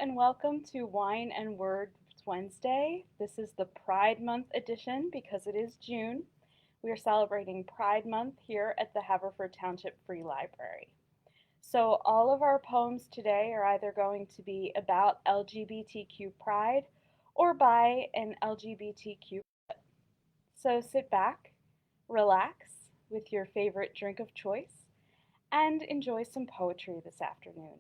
and welcome to Wine and Words Wednesday. This is the Pride Month edition because it is June. We are celebrating Pride Month here at the Haverford Township Free Library. So, all of our poems today are either going to be about LGBTQ pride or by an LGBTQ. So, sit back, relax with your favorite drink of choice, and enjoy some poetry this afternoon.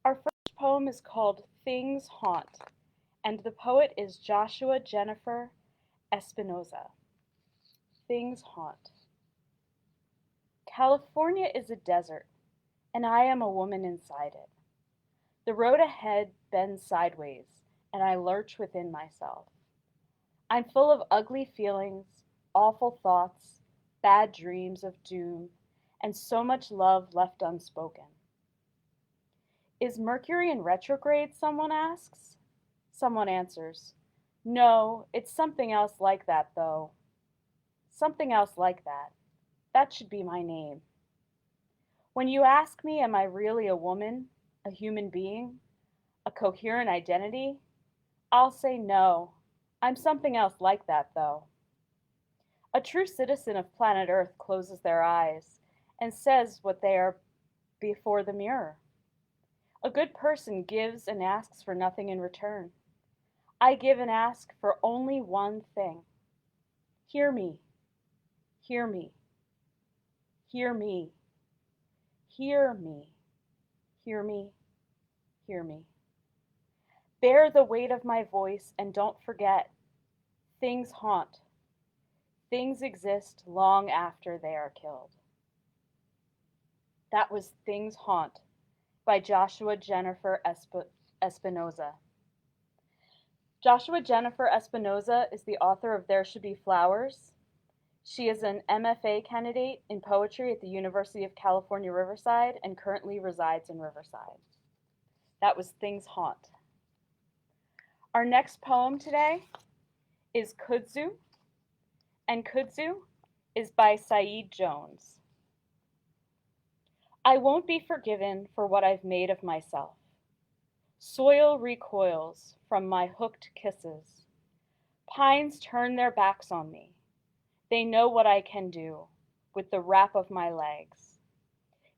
Our first poem is called Things Haunt, and the poet is Joshua Jennifer Espinoza. Things Haunt. California is a desert, and I am a woman inside it. The road ahead bends sideways, and I lurch within myself. I'm full of ugly feelings, awful thoughts, bad dreams of doom, and so much love left unspoken. Is Mercury in retrograde, someone asks? Someone answers, no, it's something else like that, though. Something else like that. That should be my name. When you ask me, am I really a woman, a human being, a coherent identity? I'll say no. I'm something else like that, though. A true citizen of planet Earth closes their eyes and says what they are before the mirror. A good person gives and asks for nothing in return. I give and ask for only one thing. Hear me, hear me, hear me, hear me, hear me, hear me. Bear the weight of my voice and don't forget, things haunt. Things exist long after they are killed. That was Things Haunt by Joshua Jennifer Espinoza. Joshua Jennifer Espinoza is the author of There Should Be Flowers. She is an MFA candidate in poetry at the University of California, Riverside, and currently resides in Riverside. That was Things Haunt. Our next poem today is Kudzu, and Kudzu is by Saeed Jones. I won't be forgiven for what I've made of myself. Soil recoils from my hooked kisses. Pines turn their backs on me. They know what I can do with the wrap of my legs.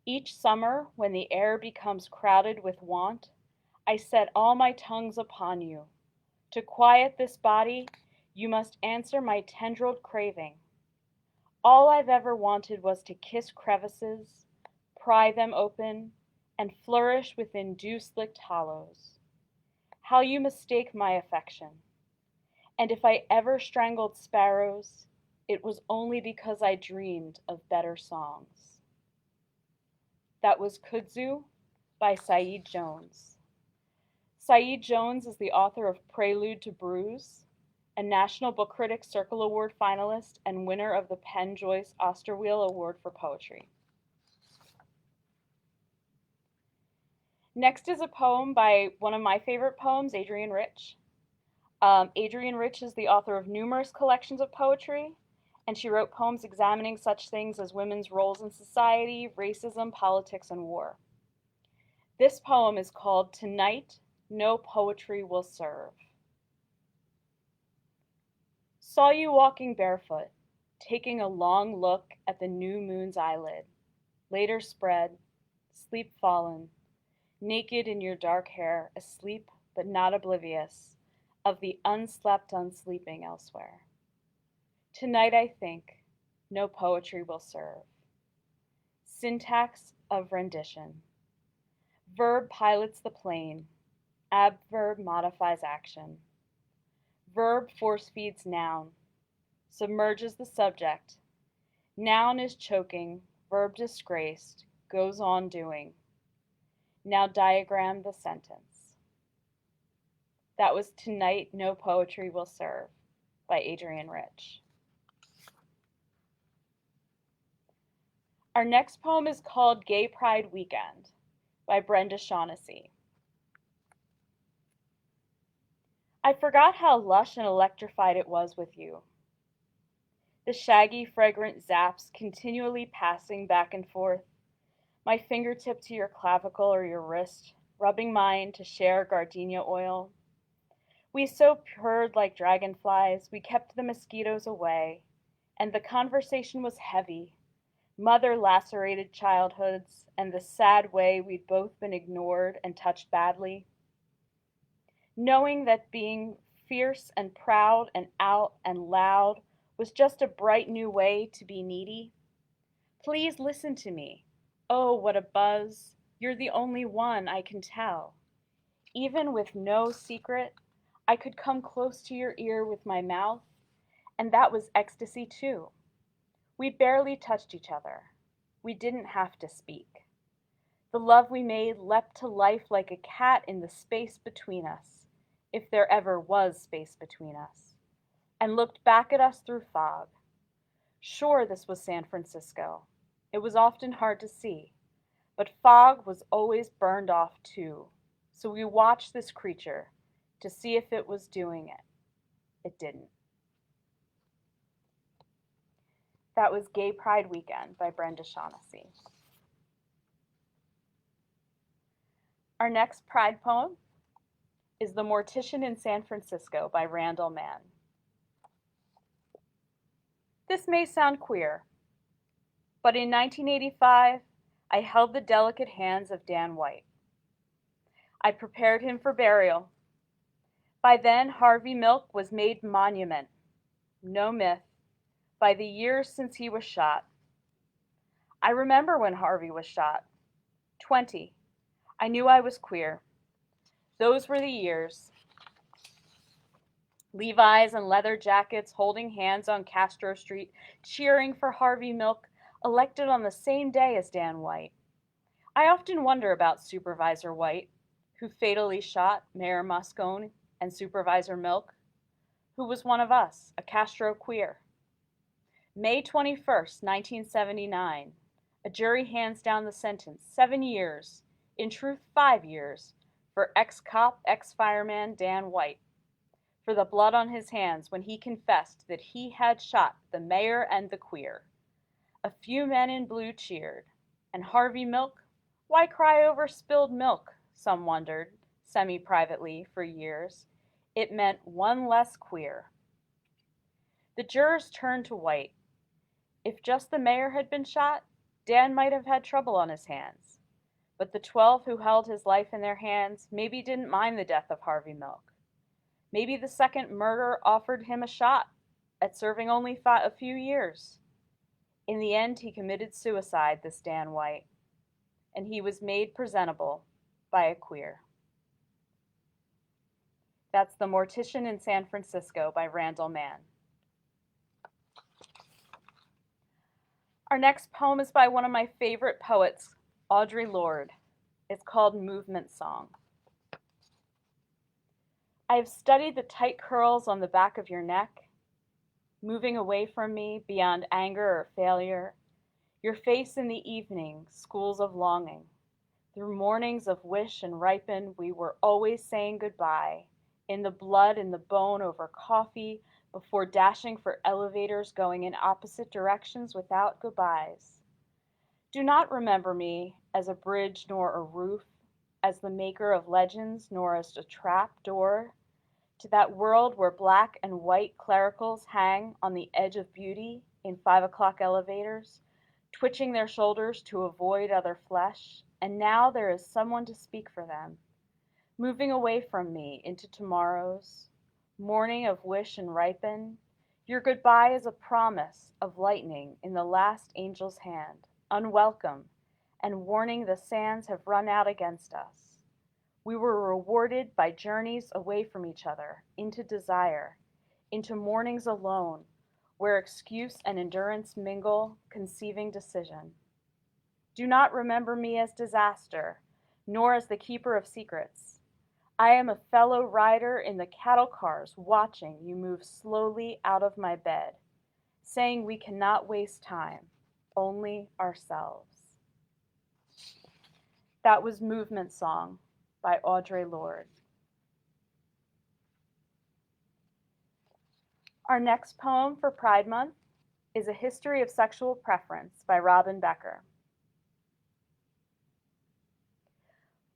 Each summer, when the air becomes crowded with want, I set all my tongues upon you. To quiet this body, you must answer my tendrilled craving. All I've ever wanted was to kiss crevices, pry them open, and flourish within dew-slicked hollows. How you mistake my affection. And if I ever strangled sparrows, it was only because I dreamed of better songs. That was Kudzu by Saeed Jones. Saeed Jones is the author of Prelude to Bruise, a National Book Critics Circle Award finalist and winner of the Penn-Joyce Osterwheel Award for Poetry. Next is a poem by one of my favorite poems, Adrienne Rich. Adrienne Rich is the author of numerous collections of poetry, and she wrote poems examining such things as women's roles in society, racism, politics, and war. This poem is called Tonight, No Poetry Will Serve. Saw you walking barefoot, taking a long look at the new moon's eyelid, later spread, sleep fallen, naked in your dark hair, asleep but not oblivious of the unslept unsleeping elsewhere. Tonight I think, no poetry will serve. Syntax of rendition. Verb pilots the plane. Adverb modifies action. Verb force feeds noun. Submerges the subject. Noun is choking. Verb disgraced. Goes on doing. Now diagram the sentence. That was Tonight No Poetry Will Serve by Adrienne Rich. Our next poem is called Gay Pride Weekend by Brenda Shaughnessy. I forgot how lush and electrified it was with you. The shaggy, fragrant zaps continually passing back and forth, my fingertip to your clavicle or your wrist, rubbing mine to share gardenia oil. We so purred like dragonflies, we kept the mosquitoes away, and the conversation was heavy. Mother lacerated childhoods, and the sad way we'd both been ignored and touched badly. Knowing that being fierce and proud and out and loud was just a bright new way to be needy. Please listen to me. Oh, what a buzz. You're the only one I can tell. Even with no secret, I could come close to your ear with my mouth, and that was ecstasy too. We barely touched each other. We didn't have to speak. The love we made leapt to life like a cat in the space between us, if there ever was space between us, and looked back at us through fog. Sure, this was San Francisco. It was often hard to see, but fog was always burned off too, so we watched this creature to see if it was doing it. It didn't. That was Gay Pride Weekend by Brenda Shaughnessy. Our next Pride poem is The Mortician in San Francisco by Randall Mann. This may sound queer, but in 1985, I held the delicate hands of Dan White. I prepared him for burial. By then, Harvey Milk was made monument, no myth, by the years since he was shot. I remember when Harvey was shot. 20. I knew I was queer. Those were the years. Levi's and leather jackets, holding hands on Castro Street, cheering for Harvey Milk, elected on the same day as Dan White. I often wonder about Supervisor White, who fatally shot Mayor Moscone and Supervisor Milk, who was one of us, a Castro queer. May 21st, 1979, a jury hands down the sentence, 7 years, in truth 5 years, for ex-cop, ex-fireman Dan White, for the blood on his hands when he confessed that he had shot the mayor and the queer. A few men in blue cheered. And Harvey Milk? Why cry over spilled milk? Some wondered, semi-privately, for years. It meant one less queer. The jurors turned to White. If just the mayor had been shot, Dan might have had trouble on his hands. But the 12 who held his life in their hands maybe didn't mind the death of Harvey Milk. Maybe the second murder offered him a shot at serving only a few years. In the end, he committed suicide, this Dan White, and he was made presentable by a queer. That's The Mortician in San Francisco by Randall Mann. Our next poem is by one of my favorite poets, Audre Lorde. It's called Movement Song. I have studied the tight curls on the back of your neck, moving away from me beyond anger or failure, your face in the evening, schools of longing. Through mornings of wish and ripen, we were always saying goodbye, in the blood and the bone over coffee, before dashing for elevators going in opposite directions without goodbyes. Do not remember me as a bridge nor a roof, as the maker of legends, nor as a trap door to that world where black and white clericals hang on the edge of beauty in 5 o'clock elevators, twitching their shoulders to avoid other flesh, and now there is someone to speak for them, moving away from me into tomorrows, morning of wish and ripen. Your goodbye is a promise of lightning in the last angel's hand, unwelcome, and warning the sands have run out against us. We were rewarded by journeys away from each other, into desire, into mornings alone, where excuse and endurance mingle, conceiving decision. Do not remember me as disaster, nor as the keeper of secrets. I am a fellow rider in the cattle cars, watching you move slowly out of my bed, saying we cannot waste time, only ourselves. That was Movement Song by Audre Lorde. Our next poem for Pride Month is A History of Sexual Preference by Robin Becker.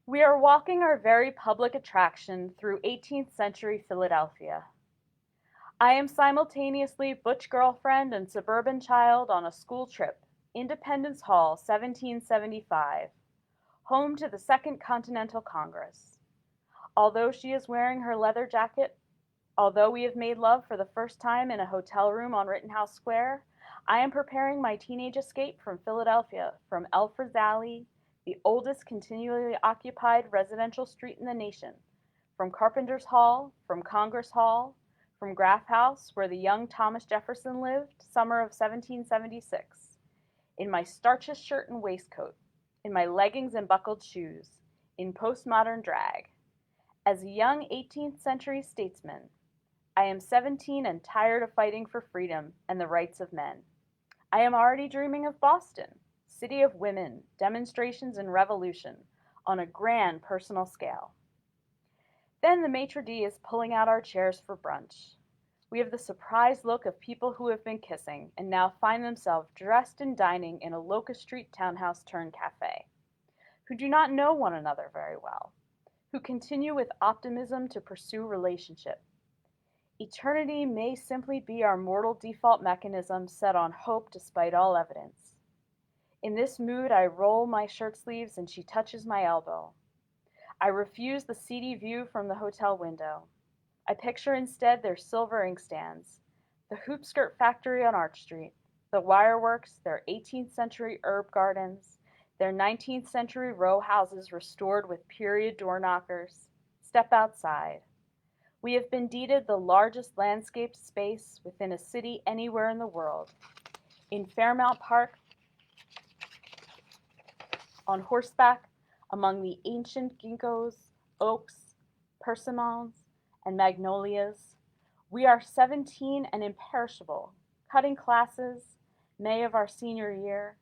We are walking our very public attraction through 18th century Philadelphia. I am simultaneously butch girlfriend and suburban child on a school trip, Independence Hall, 1775, home to the Second Continental Congress. Although she is wearing her leather jacket, although we have made love for the first time in a hotel room on Rittenhouse Square, I am preparing my teenage escape from Philadelphia, from Alfred's Alley, the oldest continually occupied residential street in the nation, from Carpenter's Hall, from Congress Hall, from Graff House, where the young Thomas Jefferson lived, summer of 1776, in my starchiest shirt and waistcoat, in my leggings and buckled shoes, in postmodern drag. As a young 18th century statesman, I am 17 and tired of fighting for freedom and the rights of men. I am already dreaming of Boston, city of women, demonstrations, and revolution, on a grand personal scale. Then the maitre d' is pulling out our chairs for brunch. We have the surprised look of people who have been kissing and now find themselves dressed and dining in a Locust Street townhouse turned cafe, who do not know one another very well, who continue with optimism to pursue relationship. Eternity may simply be our mortal default mechanism set on hope despite all evidence. In this mood, I roll my shirt sleeves and she touches my elbow. I refuse the seedy view from the hotel window. I picture instead their silver inkstands, the hoop skirt factory on Arch Street, the wireworks, their 18th century herb gardens, their 19th century row houses restored with period door knockers. Step outside. We have been deeded the largest landscaped space within a city anywhere in the world. In Fairmount Park, on horseback, among the ancient ginkgos, oaks, persimmons, and magnolias, we are 17 and imperishable, cutting classes, May of our senior year,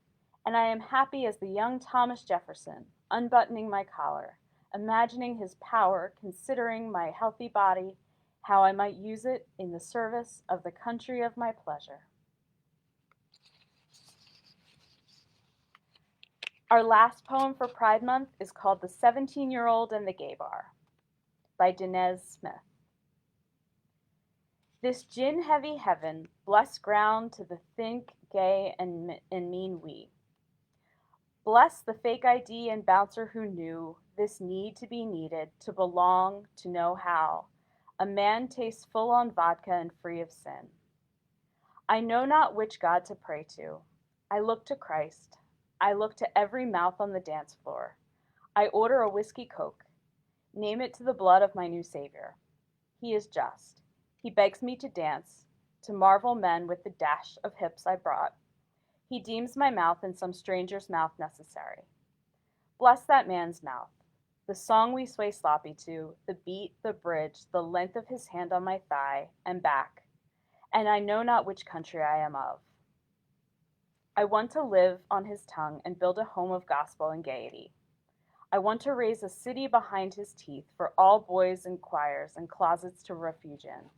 and I am happy as the young Thomas Jefferson, unbuttoning my collar, imagining his power, considering my healthy body, how I might use it in the service of the country of my pleasure. Our last poem for Pride Month is called The 17-Year-Old and the Gay Bar by Dinez Smith. This gin-heavy heaven, bless ground to the think, gay, and mean we. Bless the fake ID and bouncer who knew this need to be needed, to belong, to know how. A man tastes full on vodka and free of sin. I know not which God to pray to. I look to Christ. I look to every mouth on the dance floor. I order a whiskey coke. Name it to the blood of my new Savior. He is just. He begs me to dance, to marvel men with the dash of hips I brought. He deems my mouth in some stranger's mouth necessary. Bless that man's mouth. The song we sway sloppy to, the beat, the bridge, the length of his hand on my thigh, and back. And I know not which country I am of. I want to live on his tongue and build a home of gospel and gaiety. I want to raise a city behind his teeth for all boys and choirs and closets to refuge in.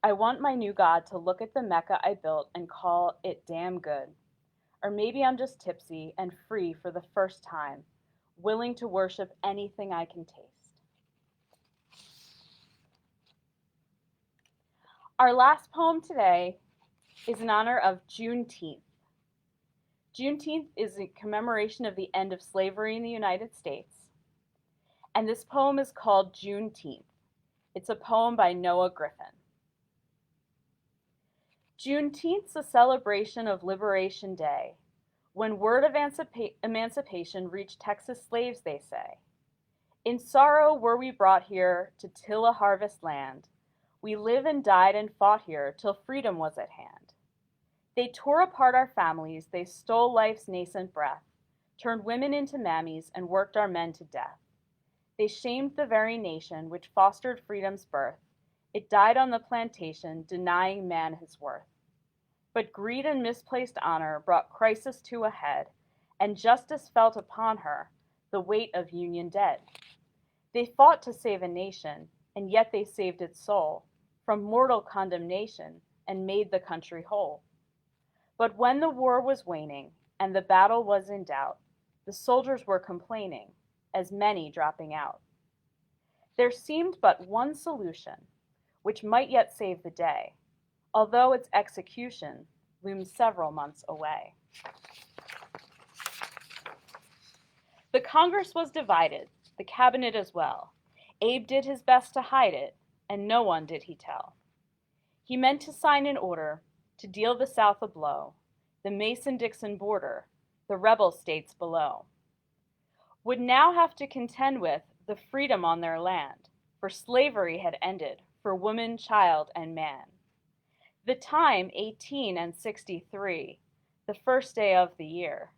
I want my new God to look at the Mecca I built and call it damn good. Or maybe I'm just tipsy and free for the first time, willing to worship anything I can taste. Our last poem today is in honor of Juneteenth. Juneteenth is a commemoration of the end of slavery in the United States. And this poem is called Juneteenth. It's a poem by Noah Griffin. Juneteenth's a celebration of Liberation Day, when word of emancipation reached Texas slaves, they say. In sorrow were we brought here to till a harvest land. We lived and died and fought here till freedom was at hand. They tore apart our families, they stole life's nascent breath, turned women into mammies and worked our men to death. They shamed the very nation which fostered freedom's birth. It died on the plantation, denying man his worth. But greed and misplaced honor brought crisis to a head, and justice felt upon her the weight of Union dead. They fought to save a nation, and yet they saved its soul from mortal condemnation and made the country whole. But when the war was waning and the battle was in doubt, the soldiers were complaining as many dropping out. There seemed but one solution, which might yet save the day, although its execution looms several months away. The Congress was divided, the cabinet as well. Abe did his best to hide it, and no one did he tell. He meant to sign an order to deal the South a blow, the Mason-Dixon border, the rebel states below. Would now have to contend with the freedom on their land, for slavery had ended for woman, child, and man. The time 1863, the first day of the year,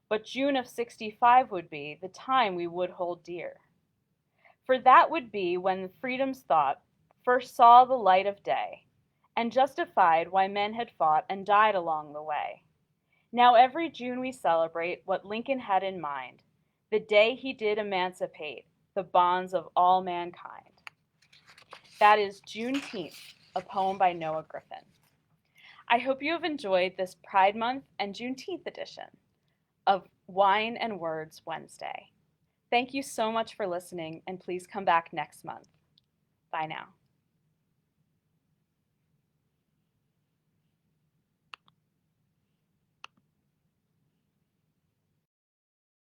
but June of 65 would be the time we would hold dear. For that would be when freedom's thought first saw the light of day, and justified why men had fought and died along the way. Now every June we celebrate what Lincoln had in mind, the day he did emancipate the bonds of all mankind. That is Juneteenth, a poem by Noah Griffin. I hope you have enjoyed this Pride Month and Juneteenth edition of Wine and Words Wednesday. Thank you so much for listening, and please come back next month. Bye now.